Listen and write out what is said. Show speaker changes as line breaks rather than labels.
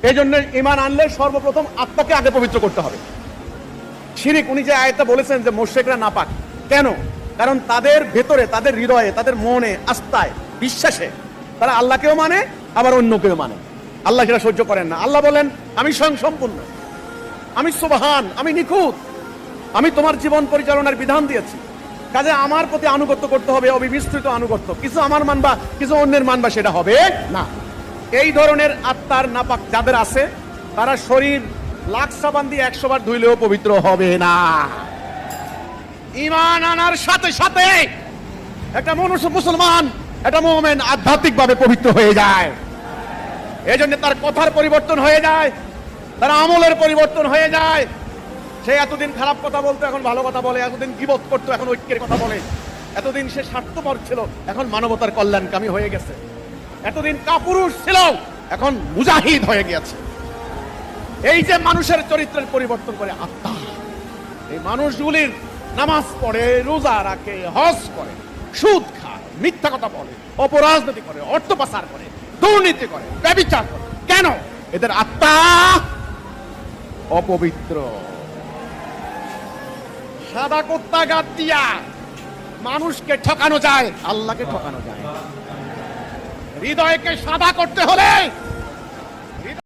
এই জন্য ঈমান আনলে সর্বপ্রথম আত্মাকে আগে পবিত্র করতে হবে। শিরিক, উনি যে আয়াতটা বলেছেন যে মুশরিকরা নাপাক, কেন? কারণ তাদের ভেতরে, তাদের হৃদয়ে, তাদের মনে, আস্থায়, বিশ্বাসে তারা আল্লাহকেও মানে আবার অন্যকেও মানে। আল্লাহ সেটা সহ্য করেন না। আল্লাহ বলেন আমি স্বয়ং সম্পূর্ণ, আমি সুবহান, আমি নিখুঁত, আমি তোমার জীবন পরিচালনার বিধান দিয়েছি, কাজে আমার প্রতি আনুগত্য করতে হবে, অবিবিস্তৃত আনুগত্য। কিছু আমার মানবা, কিছু অন্যের মানবা, সেটা হবে না। এই ধরনের আত্মার নাপাক যাদের আছে, তারা শরীর লাখ সাবান দিয়ে 100 বার ধুইলেও পবিত্র হবে না। ঈমান আনার সাথে সাথে একটা মুসলমান, একটা মুমিন আধ্যাত্মিক ভাবে পবিত্র হয়ে যায়। এই জন্য তার কথার পরিবর্তন হয়ে যায়, তার আমলের পরিবর্তন হয়ে যায়। সে এতদিন খারাপ কথা বলতো, এখন ভালো কথা বলে। এতদিন গীবত করতো, এখন ঐক্যের কথা বলে। এতদিন সে স্বার্থপর ছিল, এখন মানবতার কল্যাণকামী হয়ে গেছে। এতদিন কাপুরুষ ছিল, এখন মুজাহিদ হয়ে গেছে। এই যে মানুষের চরিত্রের পরিবর্তন করে আত্মা, এই মানুষগুলির নামাজ পড়ে, রোজা রাখে, হজ করে, সুদ খায়, মিথ্যা কথা বলে, অপরাজনীতি করে, অর্থ পাচার করে, দুর্নীতি করে, ব্যভিচার করে। কেন? এদের আত্মা অপবিত্র। সাদা কুত্তা গাদ দিয়া মানুষকে ঠকানো যায়, আল্লাহকে ঠকানো যায়। হৃদয়কে সাদা করতে হলে